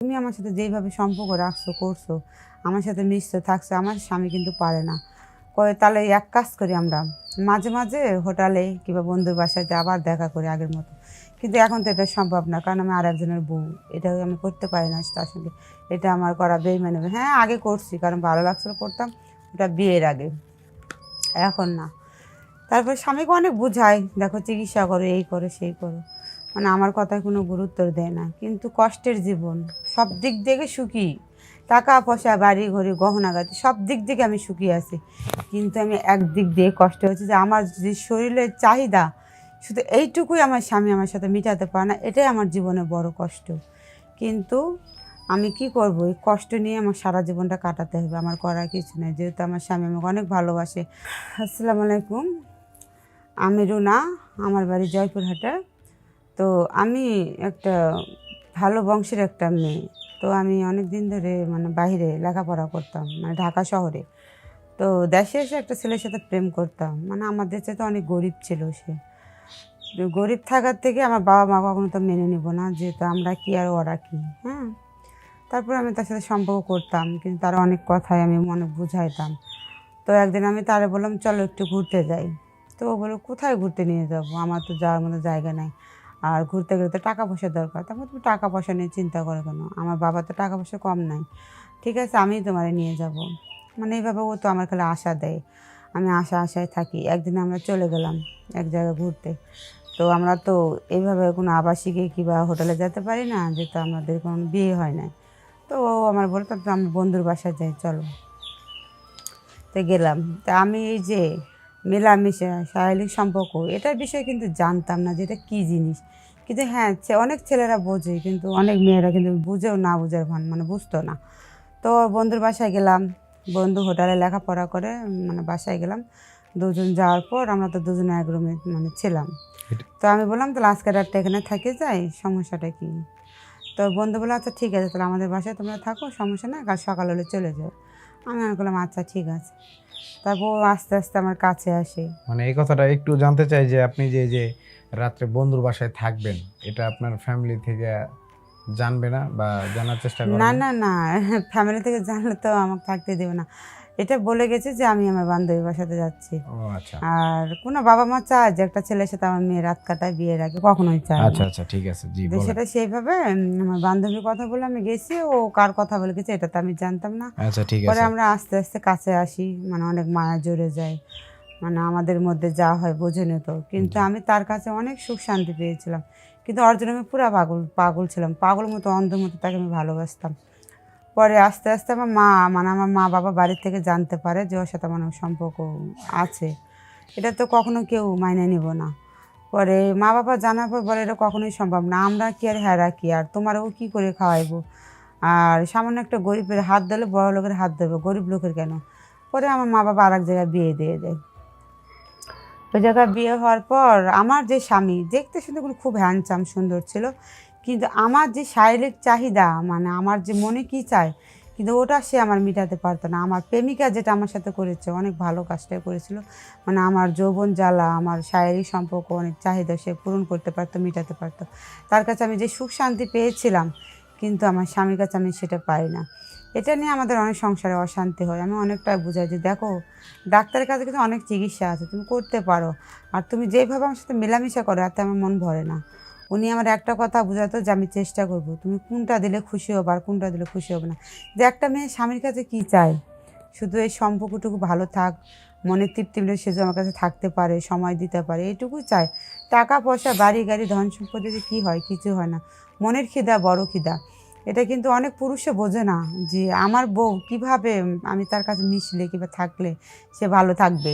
তুমি আমার সাথে যেইভাবে সম্পর্ক রাখছো করছো, আমার সাথে মিশছো থাকছো, আমার স্বামী কিন্তু পারে না। কয় তাহলে এক কাজ করি আমরা, মাঝে মাঝে হোটেলে কিংবা বন্ধুর বাসাতে আবার দেখা করি আগের মতো। কিন্তু এখন তো এটা সম্ভব না, কারণ আমি আর একজনের বউ, এটা আমি করতে পারি না তার সঙ্গে। এটা আমার করা বেইমানি হবে। হ্যাঁ, আগে করছি কারণ ভালো লাগছিল করতাম, এটা বিয়ের আগে, এখন না। তারপর স্বামীকে অনেক বুঝাই, দেখো চিকিৎসা করো, এই করো সেই করো, মানে আমার কথায় কোনো গুরুত্ব দেয় না। কিন্তু কষ্টের জীবন, সব দিক থেকে সুখী, টাকা পয়সা বাড়ি ঘড়ি গহনাগাটি সব দিক থেকে আমি সুখী আছি। কিন্তু আমি একদিক দিয়ে কষ্ট হচ্ছে যে আমার যে শরীরের চাহিদা, শুধু এইটুকুই আমার স্বামী আমার সাথে মেটাতে পারে না, এটাই আমার জীবনে বড় কষ্ট। কিন্তু আমি কি করব, এই কষ্ট নিয়ে আমার সারা জীবনটা কাটাতে হবে, আমার করার কিছু নেই, যেহেতু আমার স্বামী আমাকে অনেক ভালোবাসে। আসসালামু আলাইকুম, আমি রুনা, আমার বাড়ি জয়পুরহাটে। তো আমি একটা ভালো বংশের একটা মেয়ে। তো আমি অনেক দিন ধরে মানে বাইরে লেখাপড়া করতাম, মানে ঢাকা শহরে। তো দেশে এসে একটা ছেলের সাথে প্রেম করতাম, মানে আমাদের চাইতে অনেক গরিব ছিল সে। তো গরিব থাকার থেকে আমার বাবা মা কখনো তো মেনে নিব না, যেহেতু আমরা কি আর ওরা কি। হ্যাঁ, তারপর আমি তার সাথে সম্পর্ক করতাম, কিন্তু তার অনেক কথাই আমি অনেক বুঝাইতাম। তো একদিন আমি তারে বললাম চলো একটু ঘুরতে যাই। তো ও বললো কোথায় ঘুরতে নিয়ে যাব, আমার তো যাওয়ার মতো জায়গা নাই, আর ঘুরতে গেলে তো টাকা পয়সার দরকার। তারপর তুমি টাকা পয়সা নিয়ে চিন্তা করো কেন, আমার বাবা তো টাকা পয়সা কম নাই, ঠিক আছে আমি তোমারে নিয়ে যাব। মানে এইভাবে ও তো আমার খালি আশা দেয়, আমি আশায় থাকি। একদিন আমরা চলে গেলাম এক জায়গায় ঘুরতে। তো আমরা তো এইভাবে কোনো আবাসিকে কিংবা হোটেলে যেতে পারি না, যেহেতু আমাদের কোনো বিয়ে হয় না। তো ও আমার বলতো তো আমি বন্ধুর বাসায় যাই চলো। তো গেলাম। তা আমি এই যে মেলামেশা শারীরিক সম্পর্ক, এটার বিষয়ে কিন্তু জানতাম না যে এটা কী জিনিস। কিন্তু হ্যাঁ, অনেক ছেলেরা বোঝে, কিন্তু অনেক মেয়েরা কিন্তু বুঝেও না বুঝার ভান, মানে বুঝতো না। তো বন্ধুর বাসায় গেলাম, বন্ধু হোটেলে লেখাপড়া করে, মানে বাসায় গেলাম। দুজন যাওয়ার পর আমরা তো দুজনে এক রুমে মানে ছিলাম। এটা- তো আমি বললাম তাহলে আজকে রাতটা এখানে থেকে যাই, সমস্যাটা কী। তো বন্ধু বললো আচ্ছা ঠিক আছে, তাহলে আমাদের বাসায় তোমরা থাকো, সমস্যা নেই, কাল সকাল হলে চলে যাও। আমি মনে করলাম আচ্ছা ঠিক আছে। তারপর ও আস্তে আস্তে আমার কাছে আসে। মানে এই কথাটা একটু জানতে চাই যে আপনি যে রাত্রে বন্ধুর বাসায় থাকবেন, এটা আপনার ফ্যামিলি থেকে জানবে না বা জানার চেষ্টা করে না না? না না, ফ্যামিলি থেকে জানলে তো আমাকে থাকতে দেবে না। এটা বলে গেছে যে আমি আমার বান্ধবীর বাসাতে যাচ্ছি। ও আচ্ছা আর কোনো বাবা মা চায় যে একটা ছেলের সাথে আমার মেয়ে রাত কাটায় বিয়ের আগে, কখনোই চায় না। আচ্ছা আচ্ছা, ঠিক আছে, জি যে বলেন। সেটা সেইভাবে আমার বান্ধবীর কথা বলে আমি গেছি, ও কার কথা বলে গেছে এটা তো আমি জানতাম না। আচ্ছা ঠিক পরে আছে। আমরা আস্তে আস্তে কাছে আসি, মানে অনেক মায়া জড়ে যায়, মানে আমাদের মধ্যে যা হয় বোঝেনি তো। কিন্তু জি। আমি তার কাছে অনেক সুখ শান্তি পেয়েছিলাম। কিন্তু ওর জন্য আমি পুরা পাগল পাগল ছিলাম, পাগল মতো অন্ধের মতো তাকে আমি ভালোবাসতাম। পরে আস্তে আস্তে আমার মা, মানে আমার মা বাবা বাড়ির থেকে জানতে পারে যে ওর সাথে আমার সম্পর্ক আছে। এটা তো কখনো কেউ মাইনে নিব না। পরে মা বাবা জানার পর বলে এটা কখনোই সম্ভব না, আমরা কি আর হ্যাঁ রাখি, আর তোমারও কি করে খাওয়াইবো, আর সামান্য একটা গরিবের হাত দিলে বড় লোকের হাত দেবে, গরিব লোকের কেন। পরে আমার মা বাবা আর এক জায়গায় বিয়ে দিয়ে দেয়। ওই জায়গায় বিয়ে হওয়ার পর আমার যে স্বামী দেখতে শুনতে কোনো খুব হ্যান্ডসাম সুন্দর ছিল, কিন্তু আমার যে শারীরিক চাহিদা, মানে আমার যে মনে কী চায়, কিন্তু ওটা সে আমার মেটাতে পারতো না। আমার প্রেমিকা যেটা আমার সাথে করেছে অনেক ভালো কাজটাই করেছিল, মানে আমার যৌবন জ্বালা, আমার শারীরিক সম্পর্ক অনেক চাহিদা সে পূরণ করতে পারতো, মেটাতে পারতো। তার কাছে আমি যে সুখ শান্তি পেয়েছিলাম, কিন্তু আমার স্বামীর কাছে আমি সেটা পাই না। এটা নিয়ে আমাদের অনেক সংসারে অশান্তি হয়। আমি অনেকটাই বুঝাই যে দেখো, ডাক্তারের কাছে কিন্তু অনেক চিকিৎসা আছে, তুমি করতে পারো, আর তুমি যেইভাবে আমার সাথে মেলামেশা করো তাতে আমার মন ভরে না। উনি আমার একটা কথা বোঝাতো যে আমি চেষ্টা করব, তুমি কোনটা দিলে খুশি হবে আর কোনটা দিলে খুশি হবে না। যে একটা মেয়ে স্বামীর কাছে কী চায়, শুধু এই সম্পর্কটুকু ভালো থাক, মনের তৃপ্তি মিলে সে যে আমার কাছে থাকতে পারে, সময় দিতে পারে, এইটুকুই চায়। টাকা পয়সা বাড়ি গাড়ি ধন সম্পত্তিতে কী হয়, কিছু হয় না। মনের খিদা বড় খিদা, এটা কিন্তু অনেক পুরুষে বোঝে না যে আমার বউ কীভাবে আমি তার কাছে মিশলে কিংবা থাকলে সে ভালো থাকবে।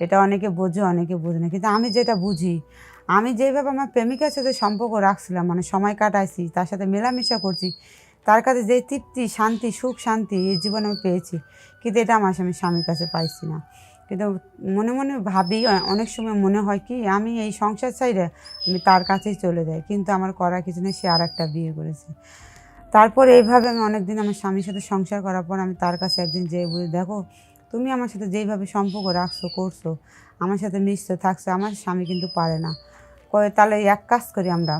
এটা অনেকে বোঝে অনেকে বোঝে না, কিন্তু আমি যেটা বুঝি, আমি যেভাবে আমার প্রেমিকার সাথে সম্পর্ক রাখছিলাম, মানে সময় কাটাইছি, তার সাথে মেলামেশা করছি, তার কাছে যে তৃপ্তি শান্তি সুখ শান্তি এই জীবনে আমি পেয়েছি, কিন্তু এটা আমার আমি স্বামীর কাছে পাইছি না। কিন্তু মনে মনে ভাবি, অনেক সময় মনে হয় কি আমি এই সংসার চাইলে আমি তার কাছেই চলে যাই, কিন্তু আমার করার কিছু নেই, সে আর একটা বিয়ে করেছে। তারপর এইভাবে আমি অনেকদিন আমার স্বামীর সাথে সংসার করার পর আমি তার কাছে একদিন যেয়ে বলি, দেখো তুমি আমার সাথে যেইভাবে সম্পর্ক রাখছো করছো, আমার সাথে মিশছো থাকছো, আমার স্বামী কিন্তু পারে না। কয়ে তাহলে এক কাজ করি আমরা,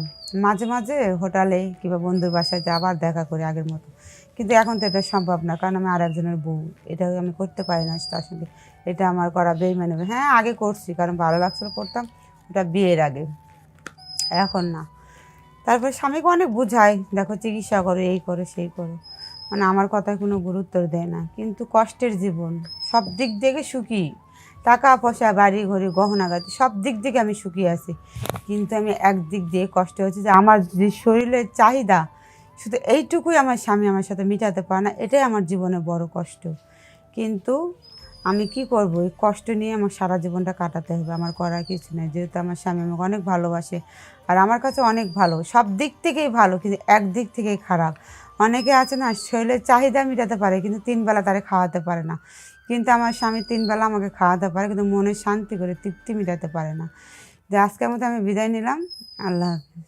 মাঝে মাঝে হোটেলে কিংবা বন্ধুর বাসাতে আবার দেখা করি আগের মতো। কিন্তু এখন তো এটা সম্ভব না, কারণ আমি আরেকজনের বউ, এটা আমি করতে পারি না তার সঙ্গে। এটা আমার করা বেইমানি হবে। হ্যাঁ, আগে করছি, কারণ ভালো লাগছিল করতাম, ওটা বিয়ের আগে, এখন না। তারপর স্বামীকে অনেক বুঝাই, দেখো চিকিৎসা করো, এই করো সেই করো, মানে আমার কথায় কোনো গুরুত্ব দেয় না। কিন্তু কষ্টের জীবন, সব দিক থেকে সুখী, টাকা পয়সা বাড়ি ঘড়ি গহনাগাটি সব দিক থেকে আমি সুখী আছি। কিন্তু আমি একদিক দিয়ে কষ্ট হচ্ছে যে আমার যে শরীরের চাহিদা, শুধু এইটুকুই আমার স্বামী আমার সাথে মেটাতে পারে না, এটাই আমার জীবনে বড় কষ্ট। কিন্তু আমি কি করব, এই কষ্ট নিয়ে আমার সারা জীবনটা কাটাতে হবে, আমার করার কিছু নেই। যেহেতু আমার স্বামী আমাকে অনেক ভালোবাসে, আর আমার কাছে অনেক ভালো, সব দিক থেকেই ভালো, কিন্তু একদিক থেকেই খারাপ। অনেকে আছে না, শরীরের চাহিদা মেটাতে পারে কিন্তু 3 বেলা তারে খাওয়াতে পারে না। কিন্তু আমার স্বামী 3 বেলা আমাকে খাওয়াতে পারে, কিন্তু মনে শান্তি করে তৃপ্তি মেটাতে পারে না। যে আজকের মতো আমি বিদায় নিলাম। আল্লাহ হাফেজ।